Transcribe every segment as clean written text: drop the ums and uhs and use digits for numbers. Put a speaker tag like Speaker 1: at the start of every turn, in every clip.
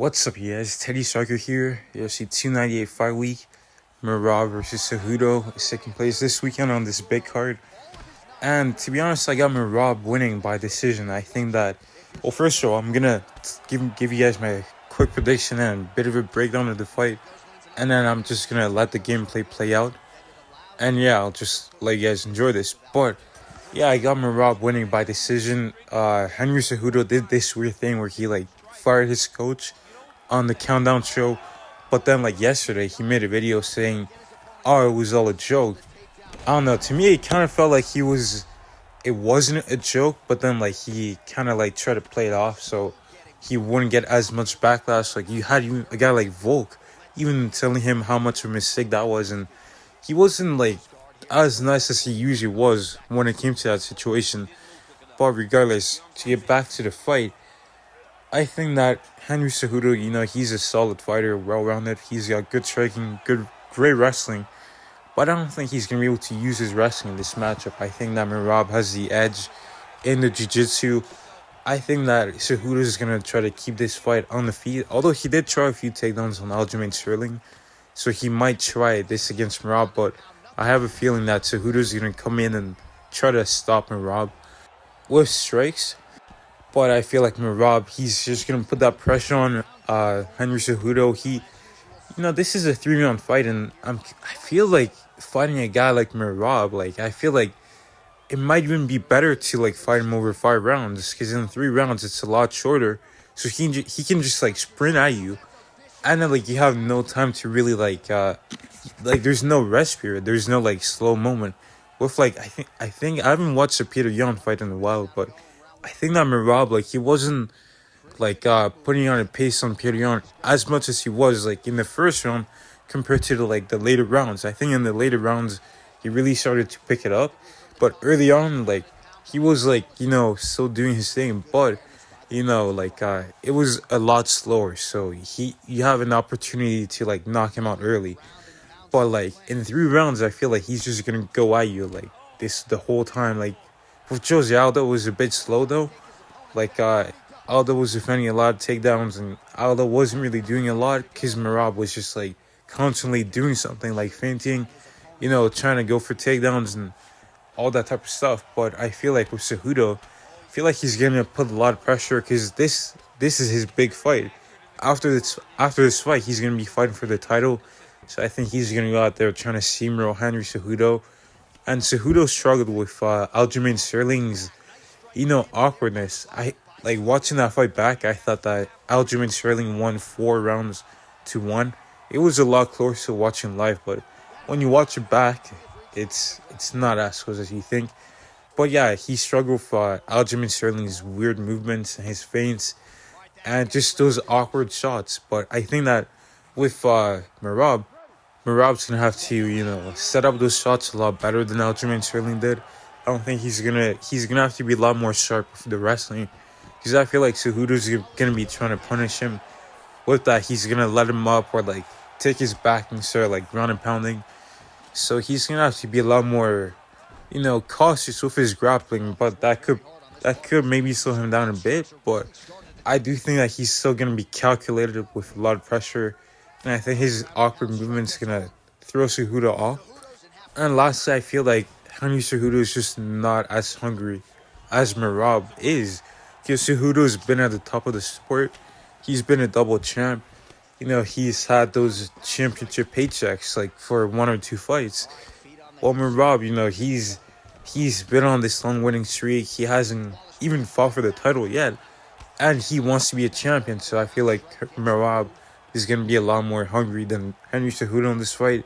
Speaker 1: What's up, you guys? Teddy Striker here. UFC 298 fight week. Merab versus Cejudo, second place this weekend on this big card. And to be honest, I got Merab winning by decision. I think that, well, first of all, I'm gonna give you guys my quick prediction and a bit of a breakdown of the fight, and then I'm just gonna let the gameplay play out. And yeah, I'll just let you guys enjoy this. But yeah, I got Merab winning by decision. Henry Cejudo did this weird thing where he fired his coach on the countdown show, but then yesterday he made a video saying, "Oh, it was all a joke." I don't know. To me, it kind of felt like it wasn't a joke, but then he kind of tried to play it off so he wouldn't get as much backlash. You had even a guy like Volk even telling him how much of a mistake that was, and he wasn't as nice as he usually was when it came to that situation. But regardless, to get back to the fight, I think that Henry Cejudo, he's a solid fighter, well-rounded. He's got good striking, great wrestling. But I don't think he's going to be able to use his wrestling in this matchup. I think that Merab has the edge in the jiu-jitsu. I think that Cejudo is going to try to keep this fight on the feet. Although he did try a few takedowns on Aljamain Sterling. So he might try this against Merab. But I have a feeling that Cejudo is going to come in and try to stop Merab with strikes. But I feel like Merab, he's just going to put that pressure on Henry Cejudo. This is a 3-round fight, and I feel like fighting a guy like Merab, I feel like it might even be better to fight him over 5 rounds, because in 3 rounds it's a lot shorter. So he can just sprint at you, and then you have no time to really there's no rest period, there's no slow moment. With I think I haven't watched a Peter Yan fight in a while, but I think that Merab, he wasn't putting on a pace on Peter Yan as much as he was in the first round compared to the later rounds. I think in the later rounds he really started to pick it up, but early on he was still doing his thing, but it was a lot slower. So you have an opportunity to knock him out early, but in 3 rounds I feel like he's just gonna go at you this the whole time. With Jose Aldo, was a bit slow though. Aldo was defending a lot of takedowns, and Aldo wasn't really doing a lot because Merab was just constantly doing something, fainting, trying to go for takedowns and all that type of stuff. But I feel with Cejudo, I feel he's gonna put a lot of pressure because this is his big fight. After this fight, he's gonna be fighting for the title, so I think he's gonna go out there trying to steamroll Henry Cejudo. And Cejudo struggled with Aljamain Sterling's, awkwardness. I watching that fight back. I thought that Aljamain Sterling won 4 rounds to 1. It was a lot closer watching live, but when you watch it back, it's not as close as you think. But yeah, he struggled with Aljamain Sterling's weird movements and his feints, and just those awkward shots. But I think that with Merab's gonna have to, set up those shots a lot better than Aljamain Sterling did. I don't think he's gonna have to be a lot more sharp with the wrestling, because I feel Cejudo's gonna be trying to punish him with that. He's gonna let him up or take his back and start ground and pounding. So he's gonna have to be a lot more, cautious with his grappling. But that could maybe slow him down a bit. But I do think that he's still gonna be calculated with a lot of pressure. And I think his awkward movement's going to throw Cejudo off. And lastly, I feel Henry Cejudo is just not as hungry as Merab is. Because Cejudo's been at the top of the sport. He's been a double champ. He's had those championship paychecks for 1 or 2 fights. While Merab, he's been on this long winning streak. He hasn't even fought for the title yet. And he wants to be a champion. So I feel Merab is going to be a lot more hungry than Henry Cejudo in this fight.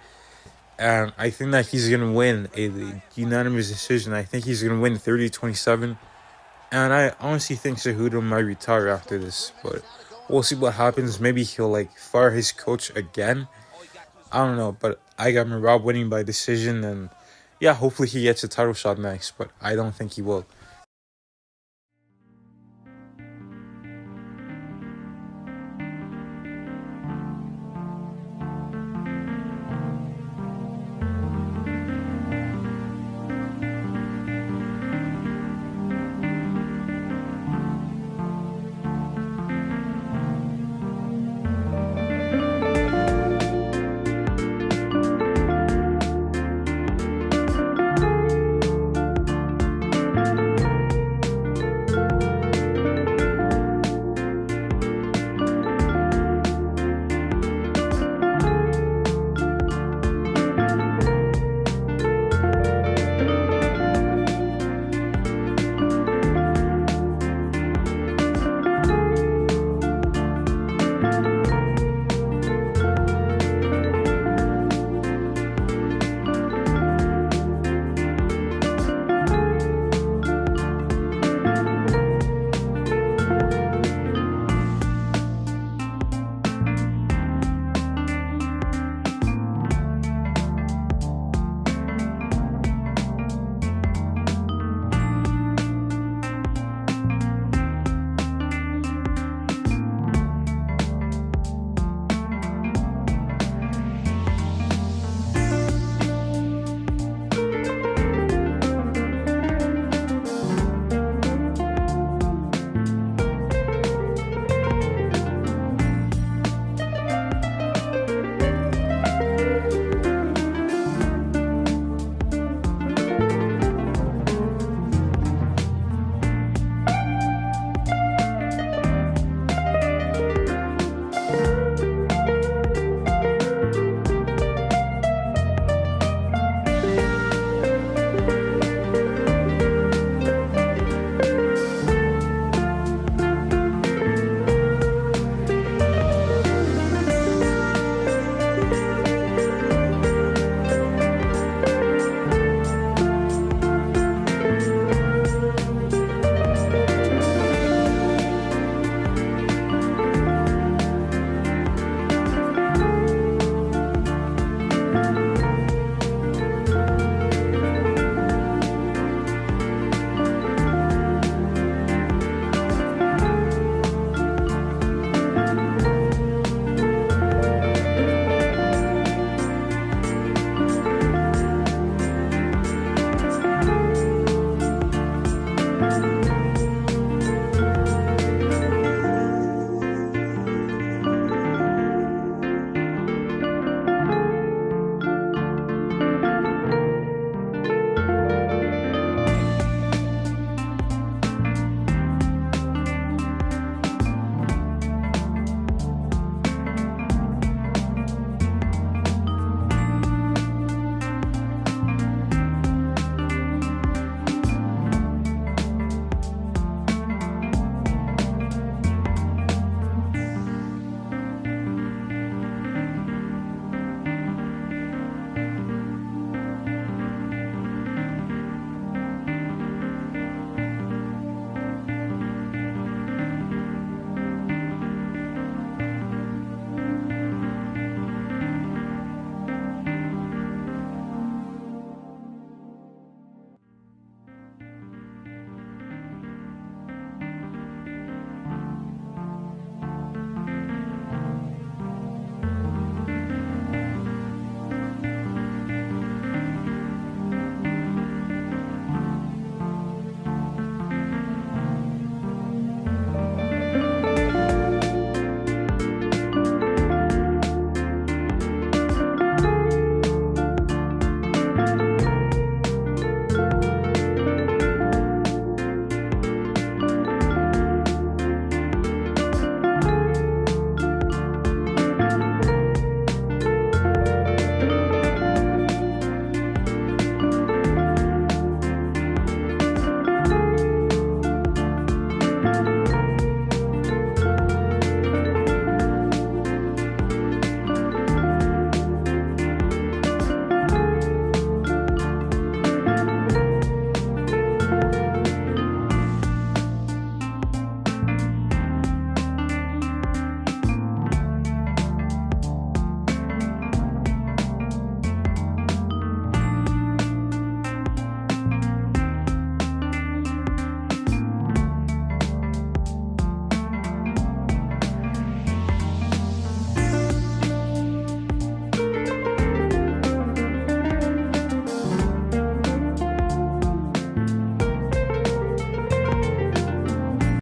Speaker 1: And I think that he's going to win a unanimous decision. I think he's going to win 30-27. And I honestly think Cejudo might retire after this. But we'll see what happens. Maybe he'll fire his coach again. I don't know. But I got Merab winning by decision. And yeah, hopefully he gets a title shot next. But I don't think he will.